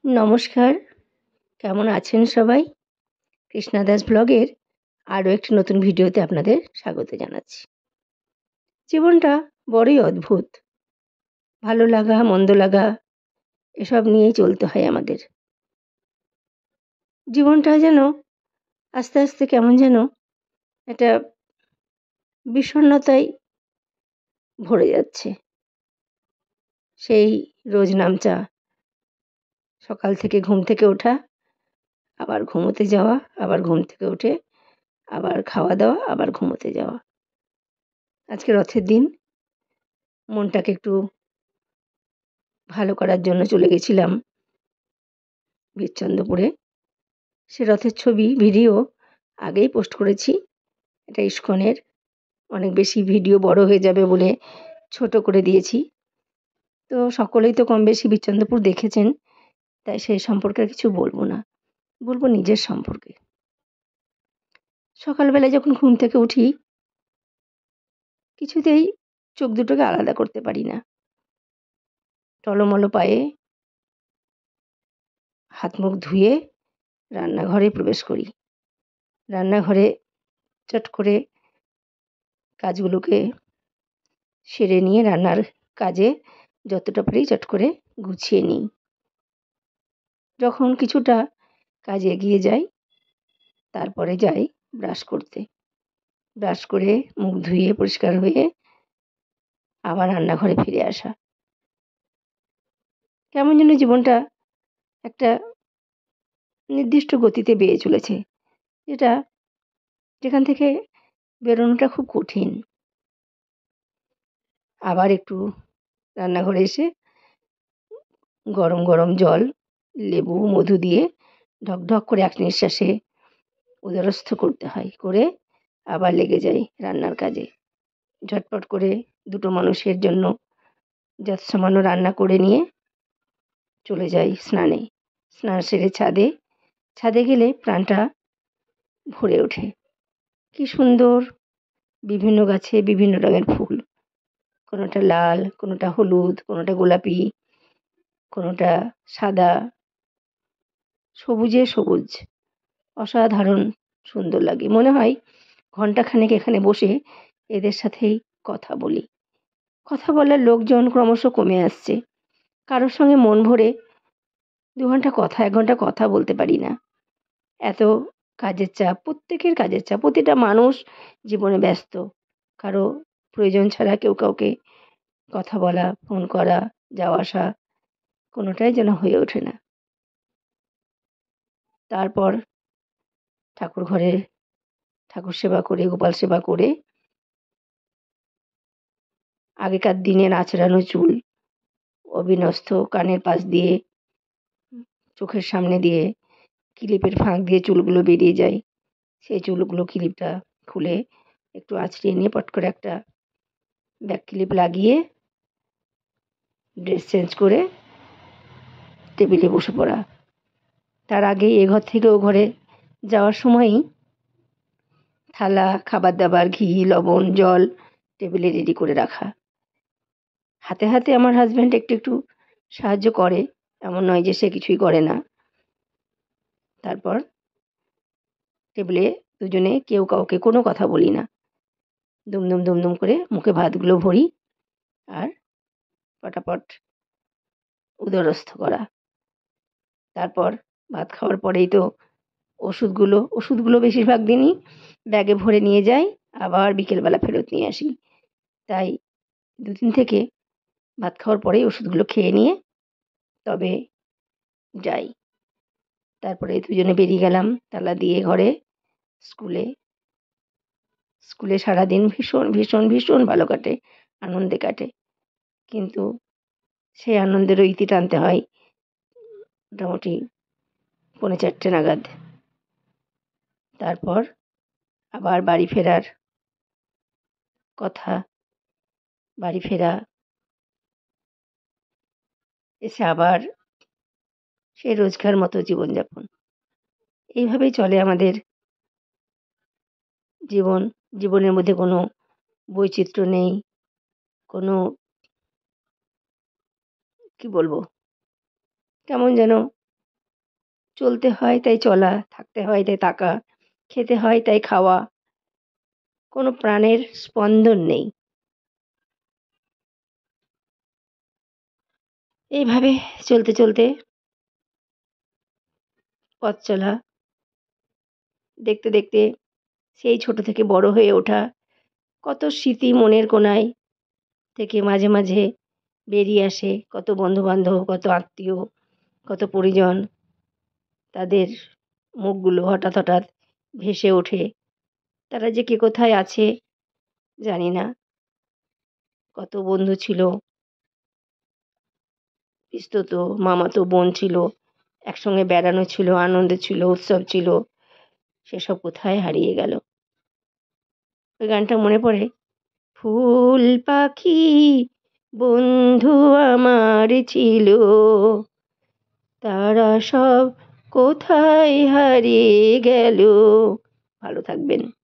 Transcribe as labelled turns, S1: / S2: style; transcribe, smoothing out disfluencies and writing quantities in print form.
S1: নমস্কার, কেমন আছেন সবাই? কৃষ্ণা দাস ব্লগের আরও একটি নতুন ভিডিওতে আপনাদের স্বাগত জানাচ্ছি। জীবনটা বড়ই অদ্ভুত। ভালো লাগা, মন্দ লাগা এসব নিয়েই চলতে হয় আমাদের। জীবনটা যেন আস্তে আস্তে কেমন যেন একটা বিষণ্ণতায় ভরে যাচ্ছে। সেই রোজ নামচা, সকাল থেকে ঘুম থেকে ওঠা, আবার ঘুমোতে যাওয়া, আবার ঘুম থেকে উঠে আবার খাওয়া দাওয়া, আবার ঘুমোতে যাওয়া। আজকে রথের দিন, মনটাকে একটু ভালো করার জন্য চলে গেছিলাম বীরচন্দ্রপুরে। সে রথের ছবি, ভিডিও আগেই পোস্ট করেছি। এটা ইস্কনের। অনেক বেশি ভিডিও বড় হয়ে যাবে বলে ছোট করে দিয়েছি। তো সকলেই তো কম বেশি বীরচন্দ্রপুর দেখেছেন, তাই সেই সম্পর্কে আর কিছু বলবো না, বলবো নিজের সম্পর্কে। সকালবেলায় যখন ঘুম থেকে উঠি, কিছুতেই চোখ দুটোকে আলাদা করতে পারি না। টলমলো পায়ে হাত মুখ ধুয়ে রান্নাঘরে প্রবেশ করি। রান্নাঘরে চট করে কাজগুলোকে সেরে নিয়ে রান্নার কাজে যতটা পারি চট করে গুছিয়ে নিই। যখন কিছুটা কাজ এগিয়ে যায়, তারপরে যাই ব্রাশ করতে। ব্রাশ করে মুখ ধুয়ে পরিষ্কার হয়ে আবার রান্নাঘরে ফিরে আসা। কেমন যেন জীবনটা একটা নির্দিষ্ট গতিতে বেয়ে চলেছে, যেখান থেকে বেরোনোটা খুব কঠিন। আবার একটু রান্নাঘরে এসে গরম গরম জল, লেবু, মধু দিয়ে ঢকঢক করে এক নিঃশ্বাসে উদরস্থ করতে হয়। করে আবার লেগে যাই রান্নার কাজে। ঝটপট করে দুটো মানুষের জন্য যৎসামান্য রান্না করে নিয়ে চলে যাই স্নানে। স্নান সেরে ছাদে গেলে প্রাণটা ভরে ওঠে। কি সুন্দর বিভিন্ন গাছে বিভিন্ন রঙের ফুল। কোনোটা লাল, কোনোটা হলুদ, কোনোটা গোলাপি, কোনোটা সাদা, সবুজে সবুজ। অসাধারণ সুন্দর লাগে। মনে হয় ঘণ্টাখানেক এখানে বসে এদের সাথেই কথা বলি। কথা বলার লোকজন ক্রমশ কমে আসছে। কারোর সঙ্গে মন ভরে ২ ঘন্টা কথা, ১ ঘন্টা কথা বলতে পারি না। এত কাজের চাপ, প্রত্যেকের কাজের চাপ। প্রতিটা মানুষ জীবনে ব্যস্ত। কারো প্রয়োজন ছাড়া কেউ কাউকে কথা বলা, ফোন করা, যাওয়া আসা কোনোটাই যেন হয়ে ওঠে না। তারপর ঠাকুর ঘরে ঠাকুর সেবা করে, গোপাল সেবা করে আগেকার দিনের আঁচড়ানো চুল, অবিন্যস্ত কানের পাশ দিয়ে, চোখের সামনে দিয়ে, ক্লিপের ফাঁক দিয়ে চুলগুলো বেরিয়ে যায়। সেই চুলগুলো ক্লিপটা খুলে একটু আঁচড়িয়ে নিয়ে পট করে একটা ব্যাক ক্লিপ লাগিয়ে ড্রেস চেঞ্জ করে টেবিলে বসে পড়া। তার আগেই এ ঘর থেকে ও ঘরে যাওয়ার সময়ই থালা, খাবার দাবার, ঘি, লবণ, জল টেবিলে রেডি করে রাখা। হাতে হাতে আমার হাজব্যান্ড একটু একটু সাহায্য করে, এমন নয় যে সে কিছুই করে না। তারপর টেবিলে দুজনে কেউ কাউকে কোনো কথা বলি না। দুমদুম দুমদুম করে মুখে ভাতগুলো ভরি আর পটাপট উদরস্থ করা। তারপর ভাত খাওয়ার পরেই তো ওষুধগুলো বেশিরভাগ দিনই ব্যাগে ভরে নিয়ে যাই, আবার বিকেলবেলা ফেরত নিয়ে আসি। তাই ২ দিন থেকে ভাত খাওয়ার পরেই ওষুধগুলো খেয়ে নিয়ে তবে যাই। তারপরে দুজনে বেরিয়ে গেলাম তালা দিয়ে ঘরে স্কুলে। স্কুলে সারাদিন ভীষণ ভীষণ ভীষণ ভালো কাটে, আনন্দে কাটে। কিন্তু সেই আনন্দেরও ইতি টানতে হয় মোটামুটি ৪:৩০ নাগাদ। তারপর আবার বাড়ি ফেরার কথা। বাড়ি ফেরা, এসে আবার সেই রোজকার মতো জীবনযাপন। এইভাবেই চলে আমাদের জীবন। জীবনের মধ্যে কোনো বৈচিত্র্য নেই, কোনো কি বলবো, কেমন যেন চলতে হয় তাই চলা, থাকতে হয় তাই থাকা, খেতে হয় তাই খাওয়া, কোনো প্রাণের স্পন্দন নেই। এইভাবে চলতে চলতে পথ চলা, দেখতে দেখতে সেই ছোট থেকে বড় হয়ে ওঠা, কত স্মৃতি মনের কোণায় থেকে মাঝে মাঝে বেরিয়ে আসে, কত বন্ধু-বান্ধব, কত আত্মীয়, কত পরিজন, তাদের মুখগুলো হঠাৎ হঠাৎ ভেসে ওঠে। তারা যে কে কোথায় আছে জানি না। কত বন্ধু ছিল, পিসতুতো, মামাতো বোন ছিল, একসঙ্গে বেড়ানো ছিল, আনন্দ ছিল, উৎসব ছিল, সেসব কোথায় হারিয়ে গেল। ওই গানটা মনে পড়ে, ফুল পাখি বন্ধু আমার ছিল, তারা সব কোথায় হারিয়ে গেল। ভালো থাকবেন।